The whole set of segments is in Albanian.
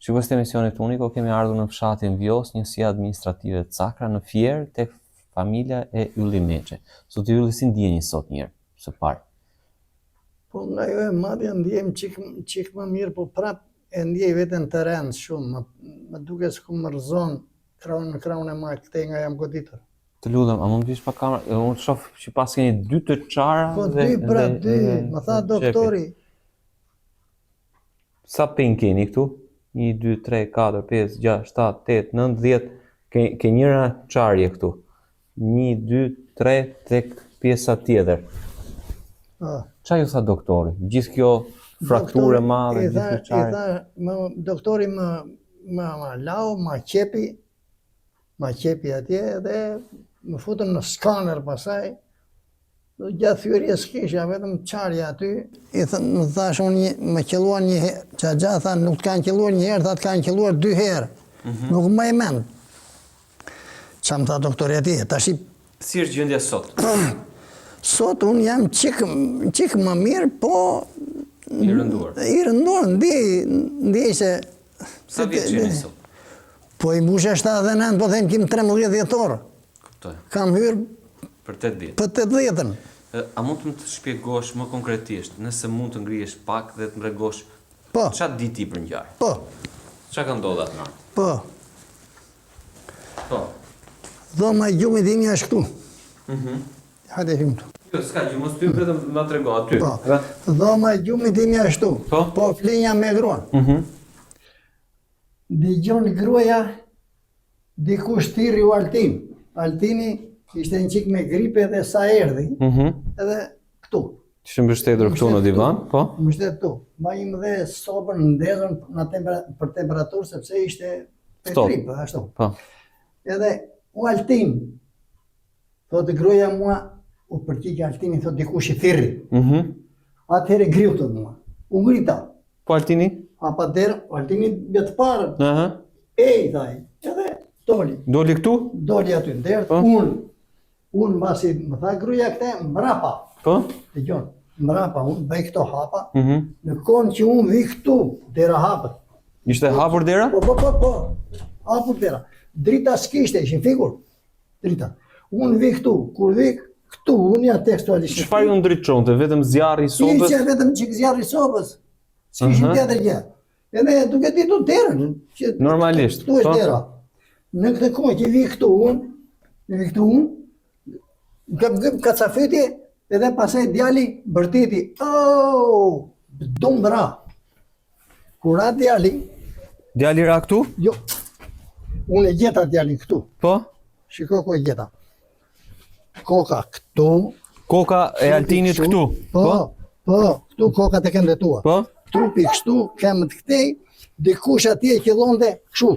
Sipas të emisionit Uniko, kemi ardhur në fshatin Vjos, njësia administrative të Cakra, në Fier, tek familja e Ylli Meçe. Zoti Ylli, si ndjeni sot njëherë, së parë? Po nga jo e madhja ndjem qik më mirë, po prap e ndjej veten të rend shumë, më duke s'ku më rëzon kraun në kraun e ma këtej nga jam goditur. Të lutem, a mund të vish pa kamerë? Unë shoh që pas keni 2 të çara Po dy, më tha doktori. Sa pen keni këtu? 1, 2, 3, 4, 5, 6, 7, 8, 9, 10. Ke njëra çarje këtu. 1, 2, 3 tek pjesa tjetër. Çfarë ju tha doktori? Gjithë kjo frakturë e madhe, gjithë kjo çarje. Doktori më lau, më qepi atje dhe më futëm në skaner pasaj. Gjatë thyrje s'kisha, vetëm qarja aty. Më thash unë, më qelluar një herë, që gjatë tha nuk t'kanë qelluar një herë, tha t'kanë qelluar 2 herë. Nuk më e mend. Qa më tha doktori atje, tash Si është gjendja sot? Sot unë jam qik më mirë, po... I rënduar. I rënduar, ndjej se... Sa vjetë jeni sot? Po i mbushe 79, po them kim 13 vjetor. Kuptoj. Kam hyrë Për 80. për 80-ën. A mund të më të shpjegosh më konkretisht, nëse mund të ngrihesh pak dhe të mbregosh, Po, çfarë di ti për ngjarje? po, Çfarë ka ndodhur atë natë? po. Po. Dhoma e gjumit imi është këtu. Hajde hym këtu. Jo, s'ka gjë, mos ty vetëm na trego aty. Po. Dhoma e gjumit imi është këtu. Po? Po flinja me gruan. Dëgjon gruaja dikush thirri u Altin. Altini ishte një qik me gripe dhe sa erdhi. Edhe këtu. Ishte mbështetur këtu në divan, po? Mbështet këtu. Ma im dhe sobën ndezën për temperaturë, sepse ishte petrip, ashtu. Po. Edhe u Altin, thotë gruaja mua, u përqiqë Altini, thotë dikush i thirri. Atëhere griu të mua. U ngrita. Po Altini? A pa derë, Altini bjetë parë. Ej, thaj. Edhe doli. Doli këtu? Doli aty në derë. Unë basi më tha gruaja këte, mbrapa. Po? E gjonë, mbrapa, unë bëj këto hapa. Në konë që unë vi këtu, dera hapët. Ishte hapur dera? Po. Hapur dera. Drita s'kishte, ishin figur. Drita. Unë vi këtu, kur vi këtu, unë ja tekstualisht. Çfarë ju ndriçonte? Vetëm zjarri i sobës? Ishte vetëm qik zjarri i sobës. S'kishin tjetër gjë. Edhe duke ditur derën. Normalisht. Këtu është dera. Në këtë kohë që vi këtu unë, gëm kacafyti, edhe pasaj djali bërtiti. Dumbra. Kur atë djali... Djali ra këtu? Jo. Unë e gjeta djalin këtu. Po? Shiko ku e gjeta. Koka këtu. Koka e Altinit këtu? Po. Këtu koka të kënde tua. Po? Trupi kështu, kemë të këtej, dikush atje qëllonde kështu.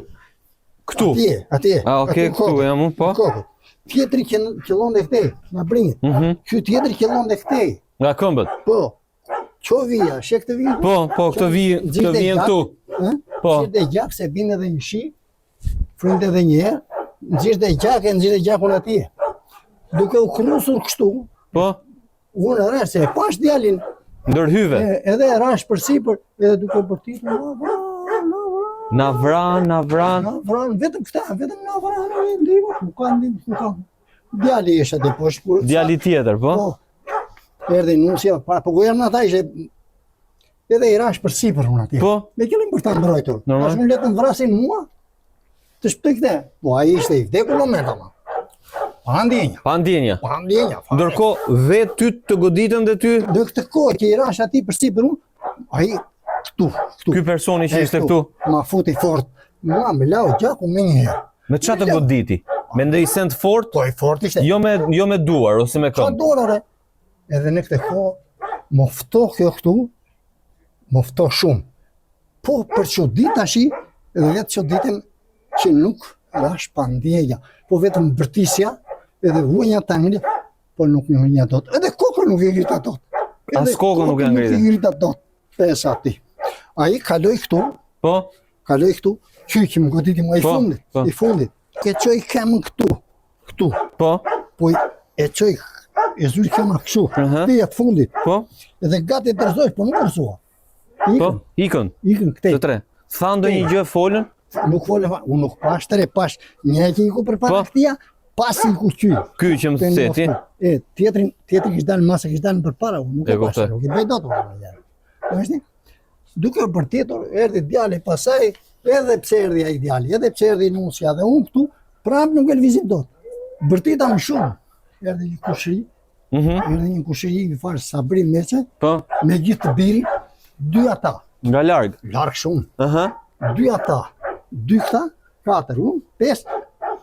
Këtu? Atje. Okej, këtu jam unë, po? Kokë. Tjetëri qëllonde këtej, nga brinjit. Që tjetëri qëllonde këtej. Nga këmbët? Po. Qo vija, shek të vijin? Po, këto vijen këtu. Po. Nxirë gjak, se bine dhe një shi, frinte dhe një herë, nxirë gjakun atje. Duke u krusur kështu, Po? unë rrë, se pash djalin, Ndërhyve? edhe rash për sipër, edhe duke bërtit, Na vran, vetëm këta, vetëm na vran, nuk ka. Djali isha të poshtë. Djali tjetër, po? Po, erdi nusja, po ku erë në ata ishe, edhe i rash për sipër unë atje. Po? Me këllim për ta mbrojtur. Normal. As më letën vrasin mua, të shpëtoj këte. Po, a ishte i vdekur në moment, ama. Pa ndjenja. Ndërkohë, vetë ty të goditën dhe ty? Dhe këtë kohë që i rash ati për sipër unë, a i këtu. Ky personi që ishte këtu? Ma futi fort. Mua me lau gjaku me një herë. Me qa të goditi? Me ndë i sent fort? Po i fort ishte. Jo me duar, ose me Qa këmbë? dorare? Edhe në këtë kohë, më fto kjo këtu, më fto shumë. Po për që ditë ashi, edhe vetë që ditën që nuk rash pa ndjenja. Po vetëm bërtisja, edhe vujnja të ngri, po nuk një ngrita dot. Edhe kokën nuk e ngrita dot. As kokën nuk e ngrita? Nuk e ngrita dot, pesa ti. A i kaloj këtu, Po? që më goditi mua i fundit. E qoj kemë këtu. Po? Po e qoj, e zuri kemë kështu, të jetë fundit. Po? Edhe gati të rëzoj, po nuk rëzua. Po? Ikën? Ikën këtej. Të tre? Tha ndonjë gjë folën? Nuk folën, unë nuk pash tëre, pash një që iku për para këtia, pas iku ky. Ky që më theti. Tjetrin kishtë dalë masa, kishtë dalë për para, unë nuk e pash, nuk i bëj dot unë. Duke për tjetër, erdi djali pasaj, edhe pse erdi ai djali, edhe pse erdi nusja dhe unë këtu, prapë nuk e lëvizim dot. Bërtita më shumë, erdi një kushëri, erdi një kushëri, i farë Sabri Meqe, me gjithë të biri, 2 ata. Nga larg. Larg shumë. 2 ata, 2 këta, 4, unë, 5,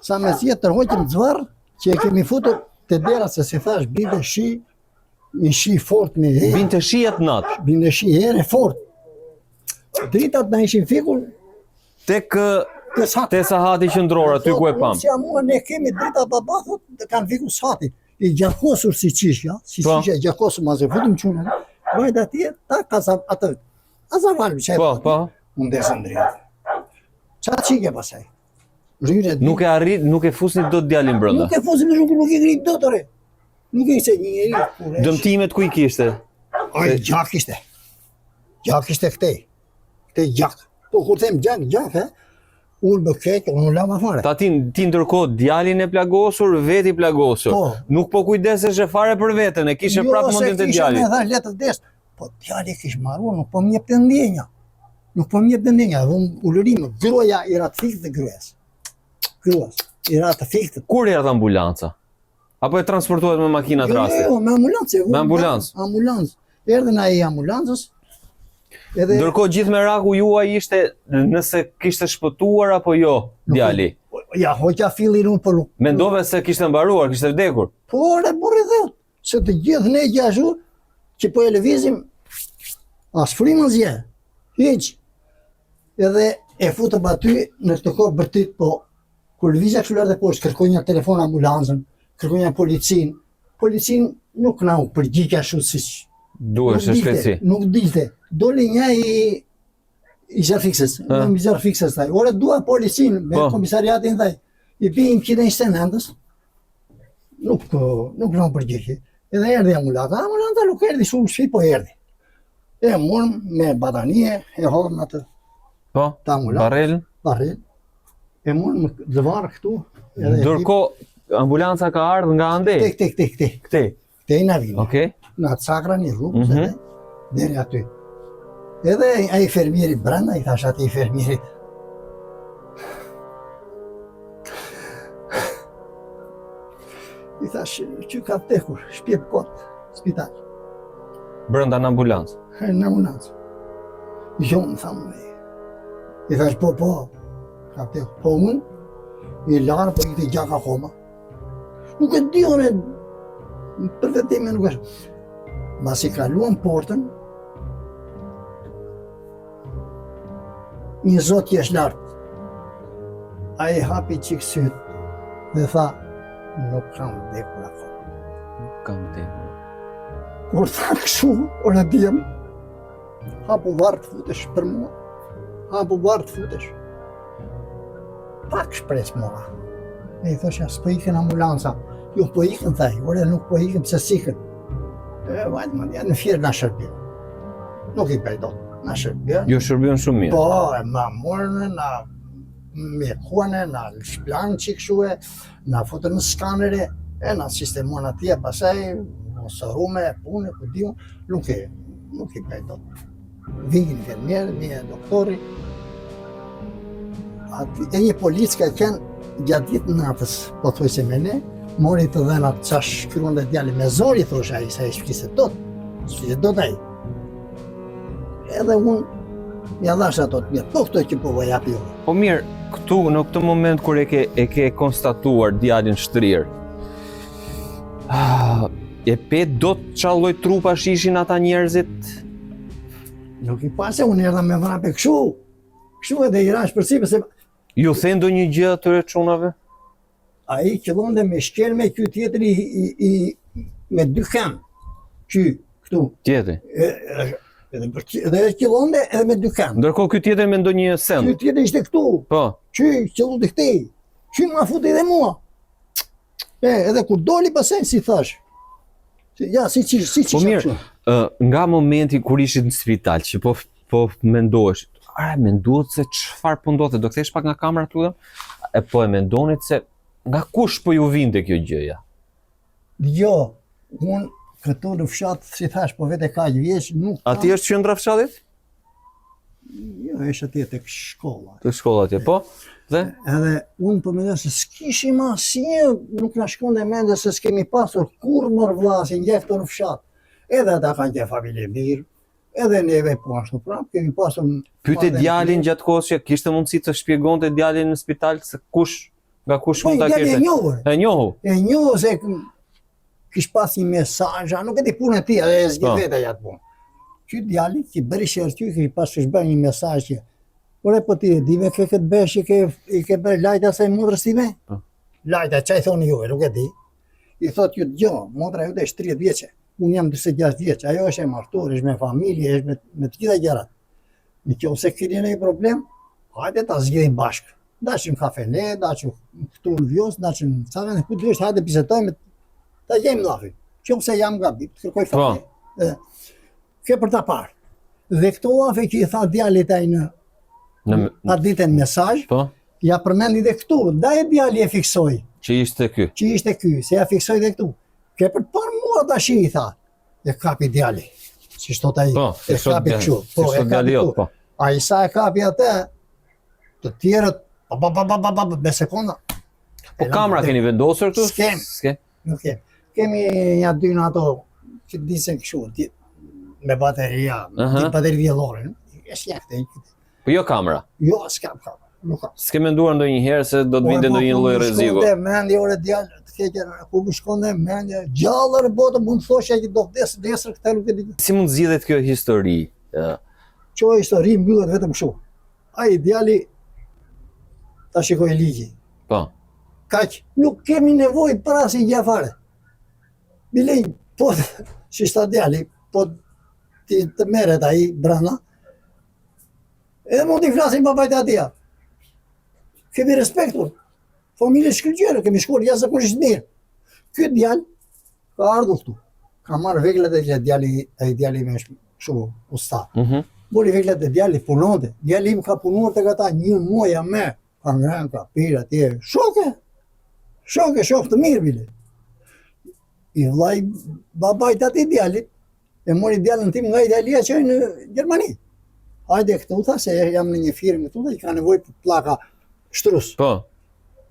sa me si e tërhoqim zvarë, që e kemi futur të dera, se si thash, binde shi, një shi fort me herë. Binte shi atë natë. Binde shi herë fort. Dritat na ishin fikur, Tek sahati qendror aty ku e pam. Si mua ne kemi drita baba thotë kanë fikur sahati. I gjakosur si qish, ja, si qish e gjakosur ma se futim qune. Vajt atje, ta kasa atë. Azaval më qaj. Po. Unë desën dritë. Qa qike pasaj? Nuk e arrit, nuk e fusni dot djalin brenda. Nuk e fusni nuk e ngrit dot ore. Nuk e ishte një njeri. Dëmtimet ku i kishte? Ai gjak ishte. Gjak ishte këtej. Këtej gjak. Po kur them gjak, unë më keq, unë lama fare. Ta ti ndërkohë djalin e plagosur, veti plagosur. Po. Nuk po kujdesesh e fare për veten, e kishe prapë mendjen të djalit. Jo, se kisha me thash letë des. Po djali kish marrur, nuk po më jep të ndjenja. Nuk po më jep të ndjenja, unë ulërim, gruaja i rat fikë të gruas. Gruas, i rat fikë. Kur erdh ambulanca? Apo e transportohet me makina të rastit? Jo, me ambulancë. Me ambulancë. Ambulancë. Erdhën ai ambulancës. Ndërkohë gjithë meraku juaj ishte nëse kishte shpëtuar apo jo djali. Ja, hoqja fillin unë për... Mendove se kishte mbaruar, kishte vdekur. Po, ore, burri dhe, se të gjithë ne gjashu, që po e lëvizim, as frima zje, hiq. Edhe e futëm aty në të kohë bërtit, po, kur lëvizja kështu lartë e poshtë, kërkoj një telefon ambulancën, kërkoj një policin. Policin nuk na u përgjigja shu si që. Duhesh e shpejtësi. Nuk dilte. Doli një i zjarfikses, i zjarfikses taj. Ore dua policin me komisariatin taj. I pijim qita i stenendës. Nuk në përgjigje. Edhe erdi ambulanta. Ambulanta nuk erdi shumë shpi, po erdi. E morëm me batanie, e hodhëm atë. Po, barrel. E morëm dëvarë këtu. Ndërkohë, ambulanca ka ardhë nga andej? Këtej. Këtej në vini. Okej. Në atë sakra një rrugë, deri aty. Edhe ai fermieri brenda, i thash ati fermierit. I thash, që ka vdekur, shpjep kot, spital. Brenda në ambulancë? Në ambulancë. Jo, më thamë. I thash, po, ka vdekur. Po unë, i larë, po i të gjak akoma. Nuk e di, ore, për vetime nuk është. Mas i kaluam portën, një zot jesh lartë. A i hapi qikë sytë dhe tha, nuk kam vdekur akoma. Nuk kam vdekur. Kur tha kështu, ora djem, hapu varë të futesh për mua. Hapu varë të futesh. Pak shpres mua. E i thosha, s'po ikën ambulanca. Jo, po ikën, thaj, ore nuk po ikën, pëse s'ikën. Vajtë më dhja, në fjerë nga shërbjën. Nuk i pëjdot, nga shërbjën. Jo shërbjën shumë mirë? Po, ma morën, na mjekuane, na shplanë që këshue, na futën në skanere, na sistemon atje, pasaj, sërume, pune, këtiu, nuk i pëjdot. Vingin fermjerë, një doktori. E një policë ka qenë gjatë ditë natës, po thuj se me ne, mori të dhenat qa shkruan dhe djali me zori, thosha ai, sa i shkise dot. Shkise dot ai. Edhe unë, ja dhash ato të mirë, po këto që po vajap jo. Po mirë, këtu, në këtë moment kur e ke konstatuar djalin shtrirë, e pe do të qa lloj trupash ishin ata njerëzit? Nuk i pase, unë erdha me vrape kështu edhe i rash përsi, përse... Ju the ndonjë gjë atyre çunave? A i qëllonde me shkel me kjo tjetëri me 2 kam. Këtu. Tjetëri? Edhe qëllonde edhe me 2 kam. Ndërkohë kjo tjetëri me ndonjë send? Kjo tjetëri ishte këtu. Po. Qëllonde këtej. Ma futi dhe mua. Edhe kur doli pasaj si thash. Ja, si Po mirë, nga momenti kur ishit në spital, që po mendohesh, A menduat se çfarë po ndodhte? Do kthesh pak nga kamera lutem? E po e mendonit se nga kush po ju vinte kjo gjëja? Jo, unë këtu në fshat, si thash, po vete ka vjeç, nuk kam... Ati është qendra fshatit? Jo, është atje tek shkolla. Të shkolla atje, po? Dhe? Edhe unë po mendoj se s'kishim asnjë, nuk na shkonte mendje se s'kemi pasur kurrë mor vllasin gjeftë në fshat. Edhe ata kanë qenë familje mirë, edhe neve po ashtu prapë kemi pasur. Pyete djalin gjatë kohës që kishte mundësi të shpjegonte djalin në spital se nga kush mund ta kishte. E njohu. E njohu se kish pas një mesazh, nuk e di punën e tij, edhe zgjidheta atë punë. Ky djali që bëri shërty, që pas të shbërë një mesazh që ore po ti e dive ke këtë besh që i ke bërë lajta se motrës time? Lajta, çaj thoni juve, nuk e di. I thot ju dëgjoj, motra jote është 30 vjeçe. Unë jam 46 vjeç, ajo është e martuar, është me familje, është me të gjitha gjërat. Nëse keni ndonjë problem, hajde ta zgjidhim bashkë. Dashim kafene, dashim këtu në Vjos, dashim sa vend ku duhet, hajde bisedojmë, ta gjejmë llafin. Nëse jam gabim, të kërkoj falje. Kjo për ta parë. Dhe këto llafe që i tha djalit ai në atë ditën mesazh, ja përmendi dhe këtu, ndaj djali e fiksoi. Që ishte ky, se ja fiksoi dhe këtu. Ke për të parë mua tash i tha. E kapi djali. Si thot ai. E kapi kështu. E kapi këtu. Ai sa e kapi atë, të tjerët me sekonda. Po kamera keni vendosur këtu? S'kem. Nuk kem. Kemi ja dy në ato që disen kështu, me bateria, bateri vjellore. Është jakte. Po jo kamera? Jo, s'kam kamera. Nuk kam. S'ke menduar ndonjëherë se do të vinte ndonjë lloj rreziku? Po, mendje ore djalë, të keqë, ku më shkonte mendje, gjallër botë mund thoshja që do vdes nesër këtë nuk e di. Si mund zgjidhet kjo histori? Kjo histori mbyllet vetëm kështu. Ai djali ta shikoi ligji. Po. Kaq, nuk kemi nevojë për asnjë gjë fare. Bile, po, si sta djali, po ti të merret ai brenda. Edhe mund t'i flasim babait atia. Kemi respektur. Familje shkëlqyere, kemi shkuar jashtëzakonisht mirë. Ky djalë ka ardhur këtu. Ka marrë veglat e djali me kështu usta. Mori veglat e djalit, punonte. Djali im ka punuar tek ata 1 muaj a me. Ka ngrënë, ka pirë atje. Shok të mirë bile. I vllai babait atij djalit e mori djalin tim nga Italia që në Gjermani. Hajde këtu tha se jam në një firmë këtu dhe i ka nevojë për pllaka shtrus. Po.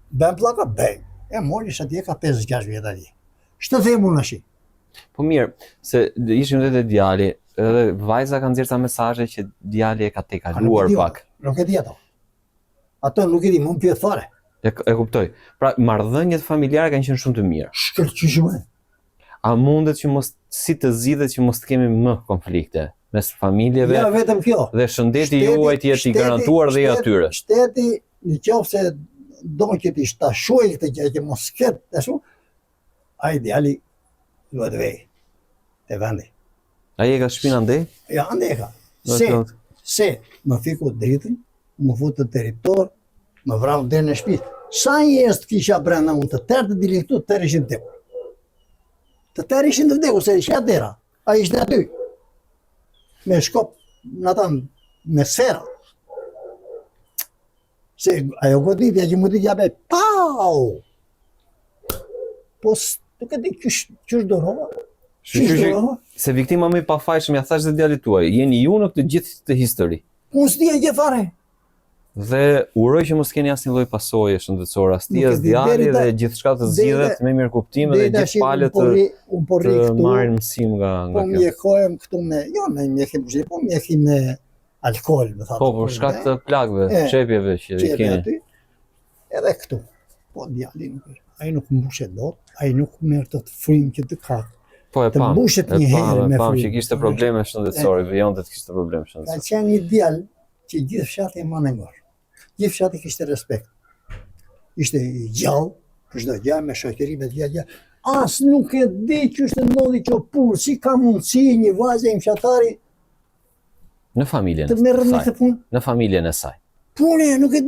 Ben pllaka, ben. E mori sa atje ka 5-6 vjet atje. Ç'të them unë tash? Po mirë, se ishim vetë djali, edhe vajza ka nxjerrë sa mesazhe që djali e ka tejkaluar pak. Nuk e di ato. Ato nuk e di, mund pyet fare. E kuptoj. Pra marrëdhëniet familjare kanë qenë shumë të mira. Shkëlqyeshme. A mundet që mos si të zgjidhet që mos të kemi më konflikte mes familjeve? Ja, vetëm kjo. Dhe shëndeti juaj të jetë i garantuar dhe i atyre. Shteti, nëse do që ti ta shuaj këtë gjë që mos ketë ashtu, ai djali duhet vej te vendi. Ai e ka shpinë andej? Ja, andej ka. Se më fiku dritën, më futë të territor, më vrau deri në shtëpi. Sa njerëz kisha brenda unë të tërë të dilin këtu, të tërë ishin të vdekur. Të tërë ishin të vdekur, se isha dera. Ai ishte aty. Me shkop, në ata, me sfera. Se ajo goditja që mu t'i gjabe, pau! Po, nuk e di qysh dorova. Se viktima më i pafajshëm, ja thash dhe djalit tuaj, jeni ju në këtë gjithë të histori. Unë s'di e gjë fare. Dhe uroj që mos keni asnjë lloj pasojë shëndetësore as ti as djali dhe gjithçka të zgjidhet me mirëkuptim dhe gjithë palët të marrin mësim nga kjo. Po mjekojmë këtu me, jo me mjekim, po mjekim me alkool, më thatë. Po, për shkak të plagëve, çepjeve që i keni. Edhe këtu. Po djali nuk, ai nuk mbushet dot, ai nuk merr të frymë që të ka. Po e pam. Mbushet një herë me frymë. që kishte probleme shëndetësore, vejonte të kishte probleme shëndetësore. Ka qenë një djalë që gjithë fshati e mane ngor. Gjithë fshati kishte respekt. Ishte i gjallë, për çdo gjë me shoqëri me gjë. As nuk e di ç'është të ndodhi kjo punë, si ka mundësi një vajzë i fshatari në familjen të merret me këtë punë? Në familjen e saj. Punë, nuk e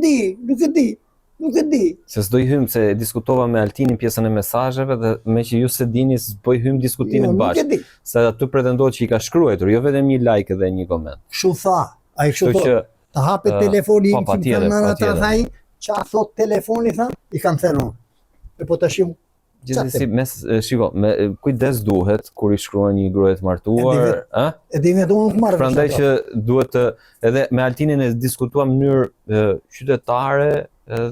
di. Se s'do i hym se diskutova me Altinin pjesën e mesazheve dhe me që ju se dini s'po i hym diskutimin bashkë. Se aty pretendohet që i ka shkruar, jo vetëm një like dhe një koment. Kështu tha, ai kështu thotë. Ta hapet telefoni im, patjetër, kim thënë ata patjetër. thaj, qa thot telefoni, tha, i kam thënë unë. E po tash unë, Gjithsesi, shiko, me kujdes duhet kur i shkruan një grua të martuar, ë? e di vetë unë nuk marrë Prandaj vesh që ato. duhet të edhe me Altinin e diskutuam në mënyrë qytetare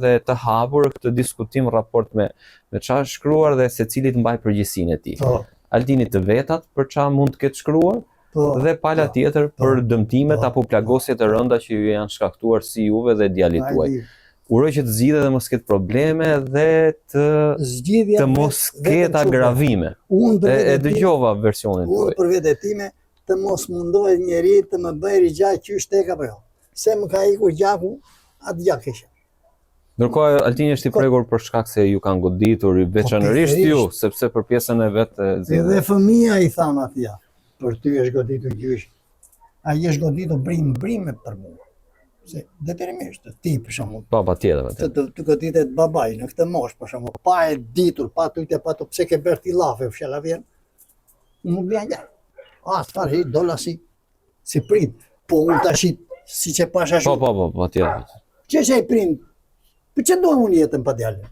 dhe të hapur këtë diskutim raport me çfarë është shkruar dhe secili të mbaj përgjegjësinë e tij. Po, Altini të vetat për çfarë mund të ketë shkruar po, dhe pala po, tjetër po, për dëmtimet po, apo plagosjet e rënda që ju janë shkaktuar si juve dhe djalit tuaj. Hajde. Uroj që të zgjidhet dhe mos ketë probleme dhe Zgjidhja të mos ketë agravime. Unë për E vete time, dëgjova versionin unë tuaj. për vete time të mos mundohet njeri të më bëj rigjaj qysh tek apo jo. Se më ka ikur gjaku, atë gjak isha. Ndërkohë Altini është i prekur për shkak se ju kanë goditur, veçanërisht ju, sepse për pjesën e vet Edhe fëmia i thamë atja, për ty është goditur gjysh. Ai është goditur brime për mua. Se detyrimisht ti për shembull, Po, patjetër. të goditet babai në këtë moshë për shembull, pa e ditur, pa tutje, pa të pse ke bërë ti llafe fshalla vjen. Nuk vjen gjë. Çfarë dola si prit. Po unë tash si që pasha shumë. Po, patjetër. Që i prind? Për që do unë jetën pa djalin?